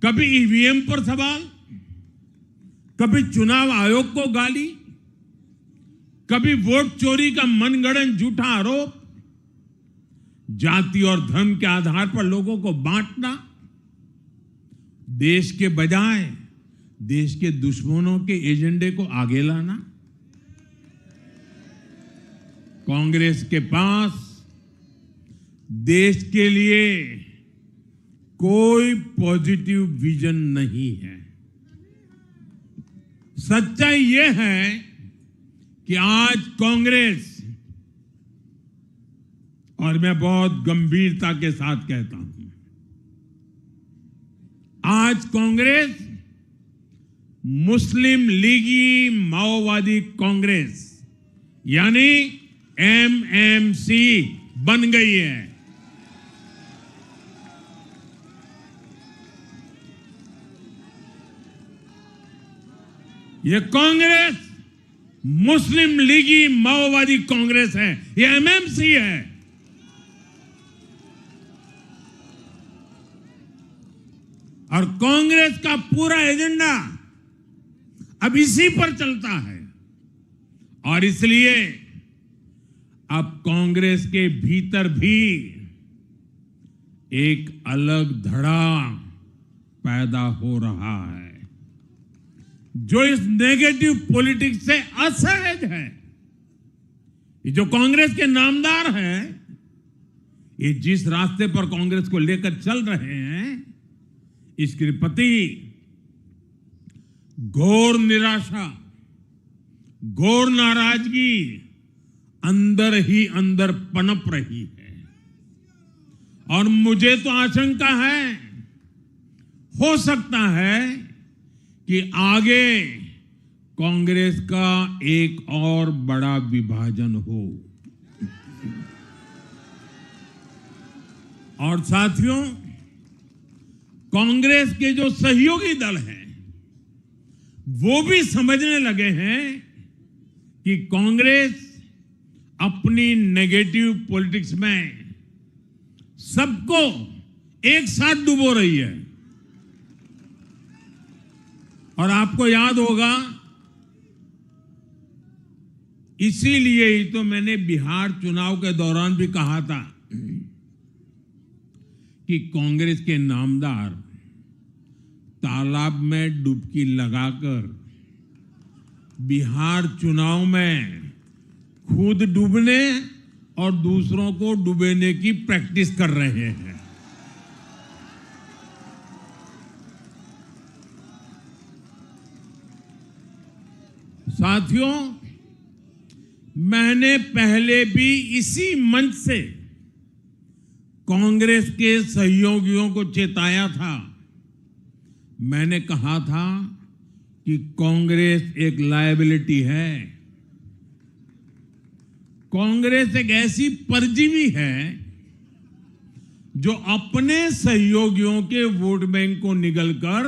कभी ईवीएम पर सवाल, कभी चुनाव आयोग को गाली, कभी वोट चोरी का मनगढ़ंत झूठा आरोप, जाति और धर्म के आधार पर लोगों को बांटना, देश के बजाय देश के दुश्मनों के एजेंडे को आगे लाना। कांग्रेस के पास देश के लिए कोई पॉजिटिव विजन नहीं है। सच्चाई यह है कि आज कांग्रेस, और मैं बहुत गंभीरता के साथ कहता हूं, आज कांग्रेस मुस्लिम लीगी माओवादी कांग्रेस यानी एमएमसी बन गई है। ये कांग्रेस मुस्लिम लीगी माओवादी कांग्रेस है, ये एमएमसी है। और कांग्रेस का पूरा एजेंडा अब इसी पर चलता है। और इसलिए अब कांग्रेस के भीतर भी एक अलग धड़ा पैदा हो रहा है जो इस नेगेटिव पॉलिटिक्स से असहज है। ये जो कांग्रेस के नामदार हैं, ये जिस रास्ते पर कांग्रेस को लेकर चल रहे हैं, इसके प्रति घोर निराशा, घोर नाराजगी अंदर ही अंदर पनप रही है। और मुझे तो आशंका है, हो सकता है कि आगे कांग्रेस का एक और बड़ा विभाजन हो। और साथियों, कांग्रेस के जो सहयोगी दल हैं वो भी समझने लगे हैं कि कांग्रेस अपनी नेगेटिव पॉलिटिक्स में सबको एक साथ डुबो रही है। और आपको याद होगा, इसीलिए ही तो मैंने बिहार चुनाव के दौरान भी कहा था कि कांग्रेस के नामदार तालाब में डुबकी लगाकर बिहार चुनाव में खुद डूबने और दूसरों को डुबेने की प्रैक्टिस कर रहे हैं। साथियों, मैंने पहले भी इसी मंच से कांग्रेस के सहयोगियों को चेताया था। मैंने कहा था कि कांग्रेस एक लायबिलिटी है। कांग्रेस एक ऐसी परजीवी है जो अपने सहयोगियों के वोट बैंक को निगलकर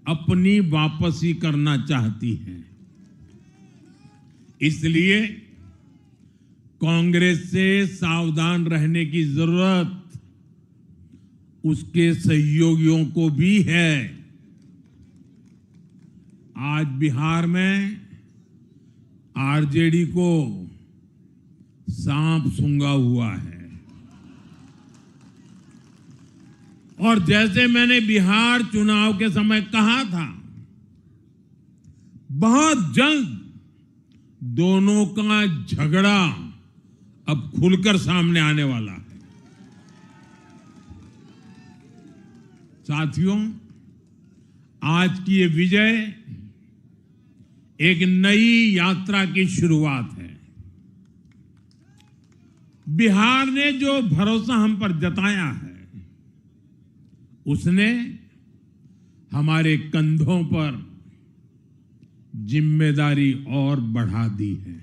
अपनी वापसी करना चाहती है। इसलिए कांग्रेस से सावधान रहने की जरूरत उसके सहयोगियों को भी है। आज बिहार में आरजेडी को सांप सूंघा हुआ है। और जैसे मैंने बिहार चुनाव के समय कहा था, बहुत जल्द दोनों का झगड़ा अब खुलकर सामने आने वाला है। साथियों, आज की ये विजय एक नई यात्रा की शुरुआत है। बिहार ने जो भरोसा हम पर जताया है, उसने हमारे कंधों पर जिम्मेदारी और बढ़ा दी है।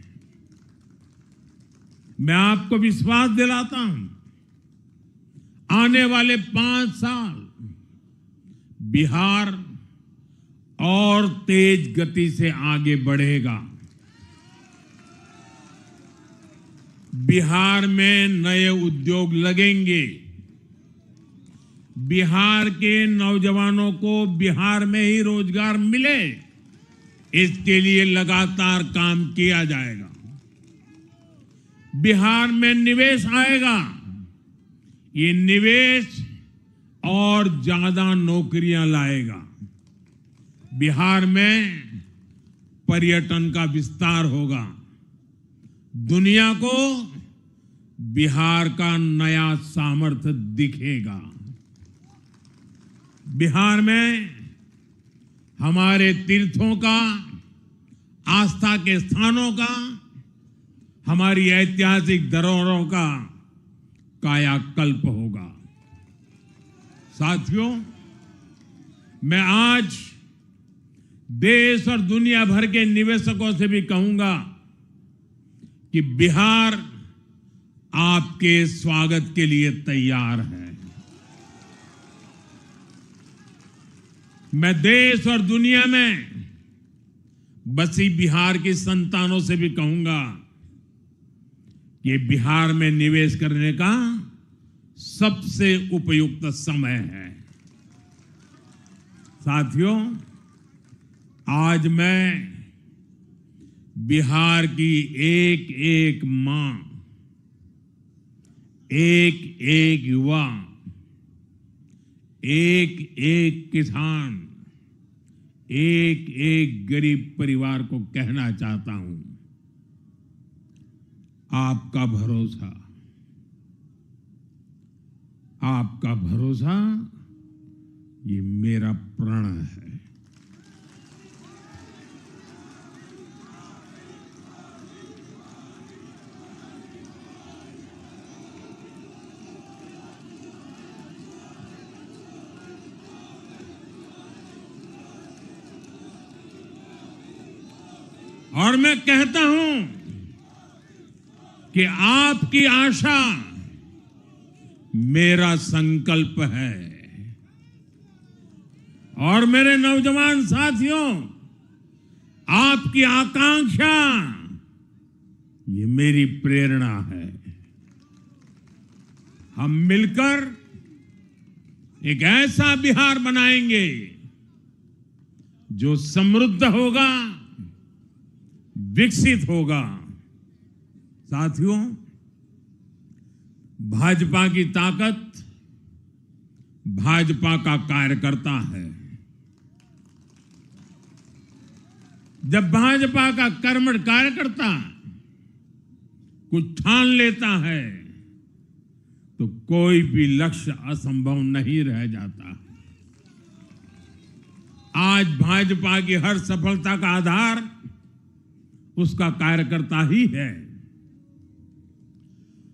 मैं आपको विश्वास दिलाता हूं, आने वाले 5 साल बिहार और तेज गति से आगे बढ़ेगा। बिहार में नए उद्योग लगेंगे, बिहार के नौजवानों को बिहार में ही रोजगार मिले, इसके लिए लगातार काम किया जाएगा। बिहार में निवेश आएगा, ये निवेश और ज्यादा नौकरियां लाएगा। बिहार में पर्यटन का विस्तार होगा। दुनिया को बिहार का नया सामर्थ्य दिखेगा। बिहार में हमारे तीर्थों का, आस्था के स्थानों का, हमारी ऐतिहासिक धरोहरों का कायाकल्प होगा। साथियों, मैं आज देश और दुनिया भर के निवेशकों से भी कहूंगा कि बिहार आपके स्वागत के लिए तैयार है। मैं देश और दुनिया में बसी बिहार की संतानों से भी कहूंगा कि बिहार में निवेश करने का सबसे उपयुक्त समय है। साथियों, आज मैं बिहार की एक एक मां, एक एक युवा, एक एक किसान, एक एक गरीब परिवार को कहना चाहता हूं, आपका भरोसा, आपका भरोसा ये मेरा प्रण है। और मैं कहता हूं कि आपकी आशा मेरा संकल्प है। और मेरे नौजवान साथियों, आपकी आकांक्षा ये मेरी प्रेरणा है। हम मिलकर एक ऐसा बिहार बनाएंगे जो समृद्ध होगा, विकसित होगा। साथियों, भाजपा की ताकत भाजपा का कार्यकर्ता है। जब भाजपा का कर्मठ कार्यकर्ता कुछ ठान लेता है तो कोई भी लक्ष्य असंभव नहीं रह जाता। आज भाजपा की हर सफलता का आधार उसका कार्यकर्ता ही है।